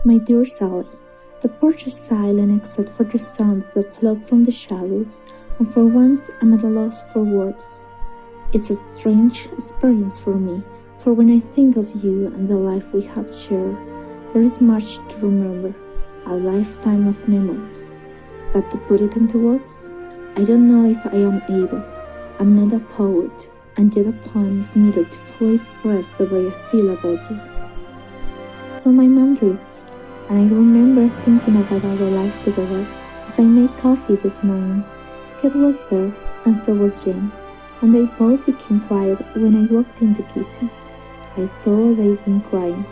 My dear Sally, the porch is silent except for the sounds that float from the shadows, and for once I'm at a loss for words. It's a strange experience for me, for when I think of you and the life we have shared, there is much to remember, a lifetime of memories. But to put it into words, I don't know if I am able. I'm not a poet, and yet a poem is needed to fully express the way I feel about you. So my mind drifts, and I remember thinking about our life together as I made coffee this morning. Kate was there, and so was Jane, and they both became quiet when I walked in the kitchen. I saw they'd been crying,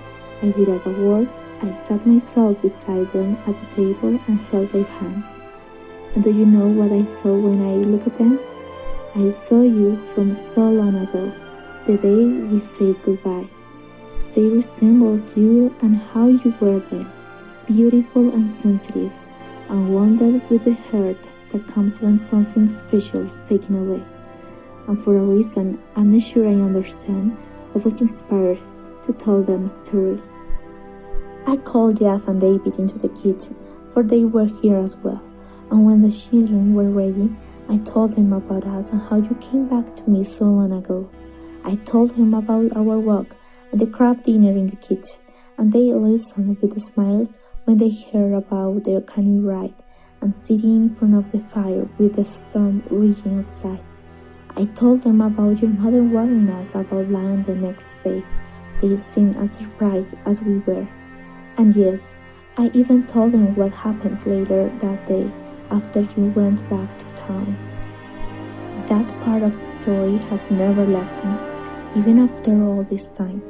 and without a word, I sat myself beside them at the table and held their hands. And do you know what I saw when I looked at them? I saw you from so long ago, the day we said goodbye. They resembled you and how you were then, beautiful and sensitive, and wounded with the hurt that comes when something special is taken away. And for a reason I'm not sure I understand, I was inspired to tell them a story. I called Jeff and David into the kitchen, for they were here as well, and when the children were ready, I told them about us and how you came back to me so long ago. I told them about our walk and the craft dinner in the kitchen, and they listened with smiles when they heard about their canoe ride and sitting in front of the fire with the storm raging outside. I told them about your mother warning us about land the next day. They seemed as surprised as we were. And yes, I even told them what happened later that day after you went back to town. That part of the story has never left me, even after all this time.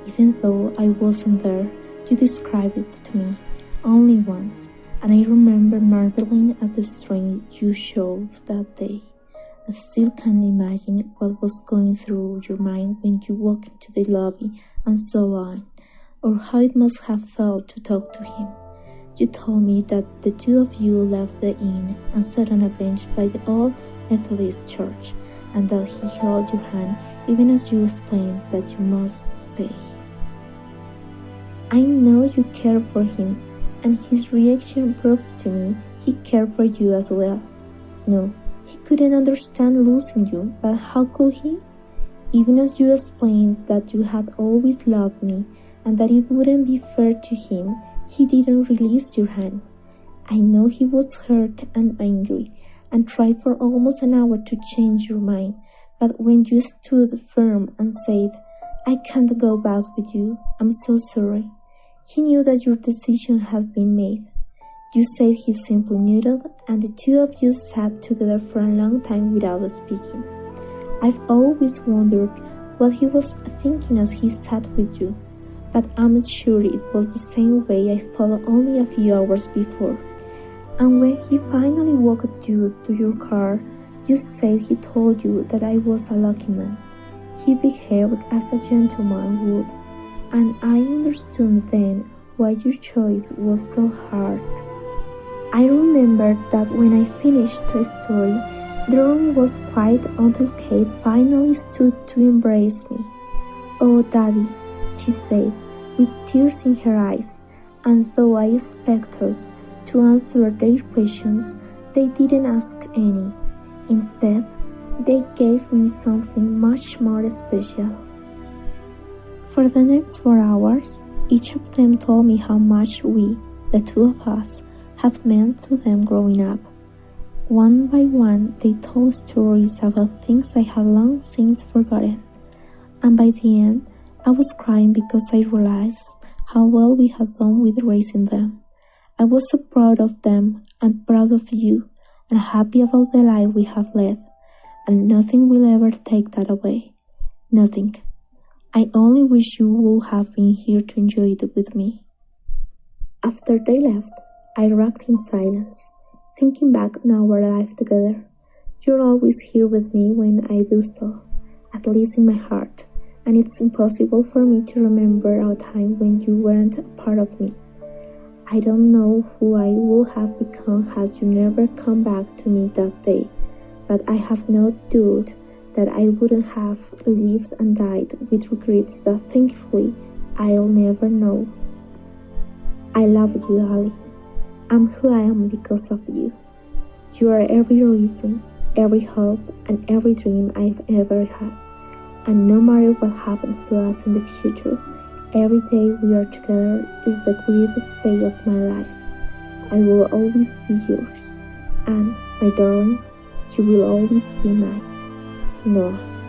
Even though I wasn't there, you described it to me only once, and I remember marveling at the strength you showed that day. I still can't imagine what was going through your mind when you walked into the lobby and saw Allie, or how it must have felt to talk to him. You told me that the two of you left the inn and sat on a bench by the old Methodist church, and that he held your hand even as you explained that you must stay. I know you care for him, and his reaction proves to me he cared for you as well. No, he couldn't understand losing you, but how could he? Even as you explained that you had always loved me and that it wouldn't be fair to him, he didn't release your hand. I know he was hurt and angry and tried for almost an hour to change your mind, but when you stood firm and said, "I can't go back with you, I'm so sorry," he knew that your decision had been made. You said he simply nodded, and the two of you sat together for a long time without speaking. I've always wondered what he was thinking as he sat with you, but I'm sure it was the same way I felt only a few hours before. And when he finally walked you to your car, you said he told you that I was a lucky man. He behaved as a gentleman would, and I understood then why your choice was so hard. I remember that when I finished the story, the room was quiet until Kate finally stood to embrace me. "Oh, Daddy," she said, with tears in her eyes, and though I expected to answer their questions, they didn't ask any. Instead, they gave me something much more special. For the next 4 hours, each of them told me how much we, the two of us, had meant to them growing up. One by one, they told stories about things I had long since forgotten, and by the end, I was crying because I realized how well we had done with raising them. I was so proud of them and proud of you, and happy about the life we have led, and nothing will ever take that away. Nothing. I only wish you would have been here to enjoy it with me. After they left, I rocked in silence, thinking back on our life together. You're always here with me when I do so, at least in my heart, and it's impossible for me to remember a time when you weren't a part of me. I don't know who I would have become had you never come back to me that day, but I have no doubt that I wouldn't have lived and died with regrets that thankfully I'll never know. I love you, Allie. I'm who I am because of you. You are every reason, every hope, and every dream I've ever had. And no matter what happens to us in the future, every day we are together is the greatest day of my life. I will always be yours. And, my darling, you will always be mine. Noah.